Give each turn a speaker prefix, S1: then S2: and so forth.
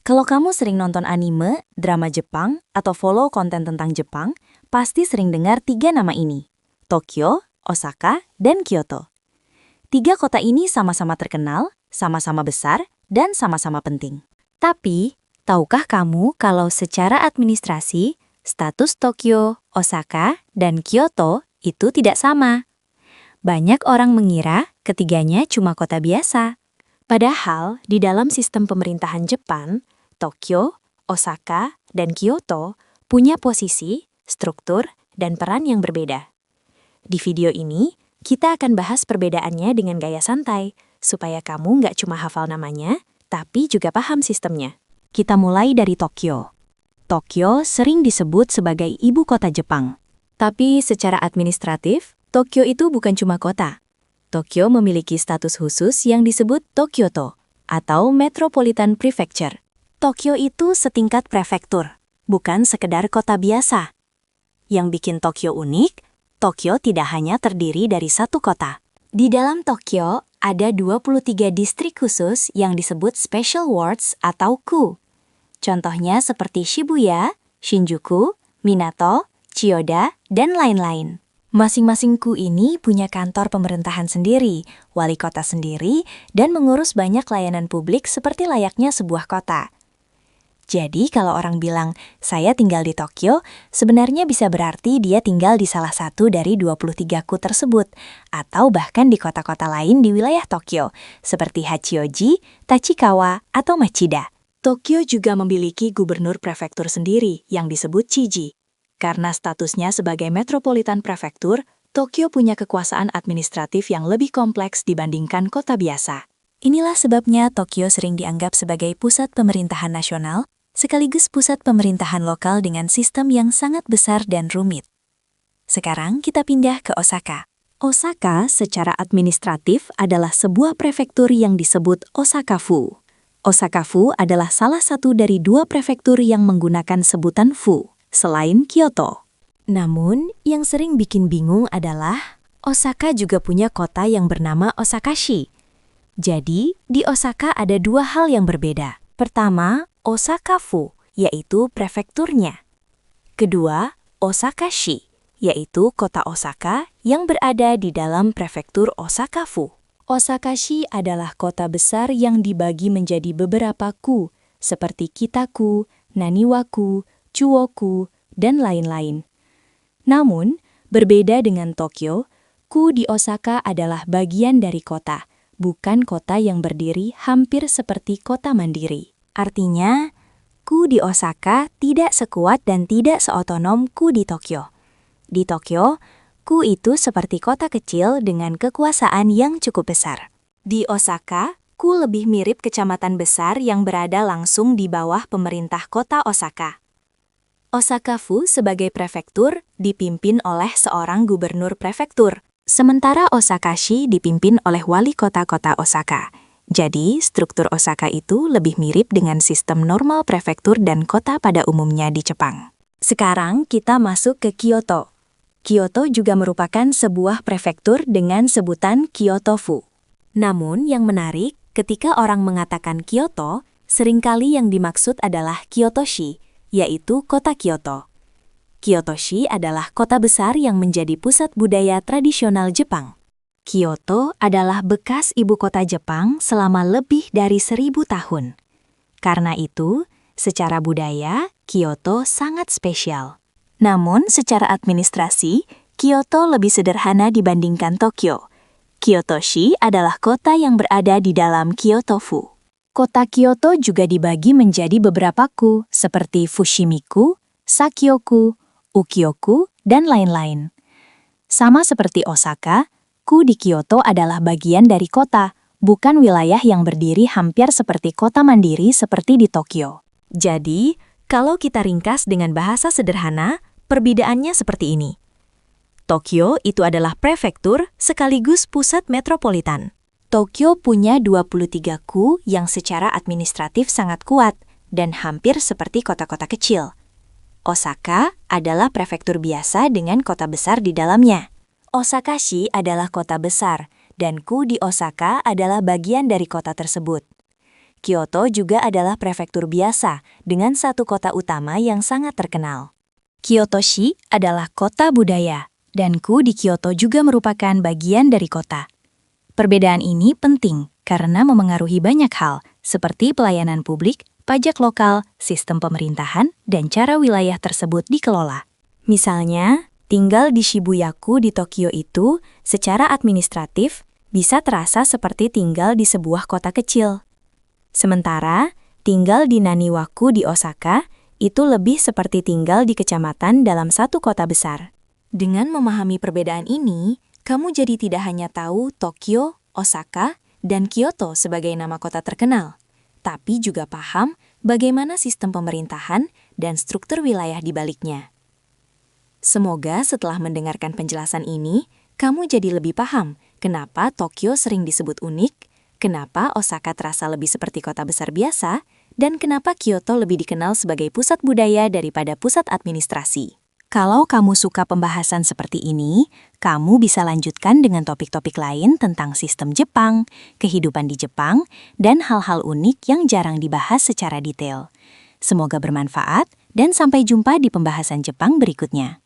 S1: Kalau kamu sering nonton anime, drama Jepang, atau follow konten tentang Jepang, pasti sering dengar 3 nama ini: Tokyo, Osaka, dan Kyoto. 3 kota ini sama-sama terkenal, sama-sama besar, dan sama-sama penting. Tapi, tahukah kamu kalau secara administrasi, status Tokyo, Osaka, dan Kyoto itu tidak sama? Banyak orang mengira ketiganya cuma kota biasa. Padahal, di dalam sistem pemerintahan Jepang, Tokyo, Osaka, dan Kyoto punya posisi, struktur, dan peran yang berbeda. Di video ini, kita akan bahas perbedaannya dengan gaya santai, supaya kamu nggak cuma hafal namanya, tapi juga paham sistemnya. Kita mulai dari Tokyo. Tokyo sering disebut sebagai ibu kota Jepang. Tapi secara administratif, Tokyo itu bukan cuma kota. Tokyo memiliki status khusus yang disebut Tokyoto, atau Metropolitan Prefecture. Tokyo itu setingkat prefektur, bukan sekedar kota biasa. Yang bikin Tokyo unik, Tokyo tidak hanya terdiri dari satu kota. Di dalam Tokyo, ada 23 distrik khusus yang disebut Special Wards atau ku. Contohnya seperti Shibuya, Shinjuku, Minato, Chiyoda, dan lain-lain. Masing-masing ku ini punya kantor pemerintahan sendiri, wali kota sendiri, dan mengurus banyak layanan publik seperti layaknya sebuah kota. Jadi kalau orang bilang, saya tinggal di Tokyo, sebenarnya bisa berarti dia tinggal di salah satu dari 23 ku tersebut, atau bahkan di kota-kota lain di wilayah Tokyo, seperti Hachioji, Tachikawa, atau Machida. Tokyo juga memiliki gubernur prefektur sendiri yang disebut Chiji. Karena statusnya sebagai Metropolitan Prefektur, Tokyo punya kekuasaan administratif yang lebih kompleks dibandingkan kota biasa. Inilah sebabnya Tokyo sering dianggap sebagai pusat pemerintahan nasional, sekaligus pusat pemerintahan lokal dengan sistem yang sangat besar dan rumit. Sekarang kita pindah ke Osaka. Osaka secara administratif adalah sebuah prefektur yang disebut Osaka-fu. Osaka-fu adalah salah satu dari 2 prefektur yang menggunakan sebutan fu, selain Kyoto. Namun, yang sering bikin bingung adalah Osaka juga punya kota yang bernama Osakashi. Jadi, di Osaka ada 2 hal yang berbeda. Pertama, Osaka-fu, yaitu prefekturnya. Kedua, Osakashi, yaitu kota Osaka yang berada di dalam prefektur Osaka-fu. Osakashi adalah kota besar yang dibagi menjadi beberapa ku, seperti Kita-ku, Naniwa-ku, Chuo-ku, dan lain-lain. Namun, berbeda dengan Tokyo, ku di Osaka adalah bagian dari kota, bukan kota yang berdiri hampir seperti kota mandiri. Artinya, ku di Osaka tidak sekuat dan tidak seotonom ku di Tokyo. Di Tokyo, ku itu seperti kota kecil dengan kekuasaan yang cukup besar. Di Osaka, ku lebih mirip kecamatan besar yang berada langsung di bawah pemerintah kota Osaka. Osaka-fu sebagai prefektur dipimpin oleh seorang gubernur prefektur, sementara Osakashi dipimpin oleh wali kota-kota Osaka. Jadi, struktur Osaka itu lebih mirip dengan sistem normal prefektur dan kota pada umumnya di Jepang. Sekarang kita masuk ke Kyoto. Kyoto juga merupakan sebuah prefektur dengan sebutan Kyoto-fu. Namun yang menarik, ketika orang mengatakan Kyoto, seringkali yang dimaksud adalah Kyotoshi, yaitu kota Kyoto. Kyotoshi adalah kota besar yang menjadi pusat budaya tradisional Jepang. Kyoto adalah bekas ibu kota Jepang selama lebih dari 1000 tahun. Karena itu, secara budaya, Kyoto sangat spesial. Namun, secara administrasi, Kyoto lebih sederhana dibandingkan Tokyo. Kyotoshi adalah kota yang berada di dalam Kyoto-fu. Kota Kyoto juga dibagi menjadi beberapa ku, seperti Fushimi-ku, Sakyo-ku, Ukiyo-ku, dan lain-lain. Sama seperti Osaka, ku di Kyoto adalah bagian dari kota, bukan wilayah yang berdiri hampir seperti kota mandiri seperti di Tokyo. Jadi, kalau kita ringkas dengan bahasa sederhana, perbedaannya seperti ini. Tokyo itu adalah prefektur sekaligus pusat metropolitan. Tokyo punya 23 ku yang secara administratif sangat kuat dan hampir seperti kota-kota kecil. Osaka adalah prefektur biasa dengan kota besar di dalamnya. Osakashi adalah kota besar, dan ku di Osaka adalah bagian dari kota tersebut. Kyoto juga adalah prefektur biasa dengan satu kota utama yang sangat terkenal. Kyoto-shi adalah kota budaya, dan ku di Kyoto juga merupakan bagian dari kota. Perbedaan ini penting karena memengaruhi banyak hal, seperti pelayanan publik, pajak lokal, sistem pemerintahan, dan cara wilayah tersebut dikelola. Misalnya, tinggal di Shibuyaku di Tokyo itu, secara administratif, bisa terasa seperti tinggal di sebuah kota kecil. Sementara, tinggal di Naniwaku di Osaka, itu lebih seperti tinggal di kecamatan dalam satu kota besar. Dengan memahami perbedaan ini, kamu jadi tidak hanya tahu Tokyo, Osaka, dan Kyoto sebagai nama kota terkenal, tapi juga paham bagaimana sistem pemerintahan dan struktur wilayah di baliknya. Semoga setelah mendengarkan penjelasan ini, kamu jadi lebih paham kenapa Tokyo sering disebut unik, kenapa Osaka terasa lebih seperti kota besar biasa, dan kenapa Kyoto lebih dikenal sebagai pusat budaya daripada pusat administrasi. Kalau kamu suka pembahasan seperti ini, kamu bisa lanjutkan dengan topik-topik lain tentang sistem Jepang, kehidupan di Jepang, dan hal-hal unik yang jarang dibahas secara detail. Semoga bermanfaat, dan sampai jumpa di pembahasan Jepang berikutnya.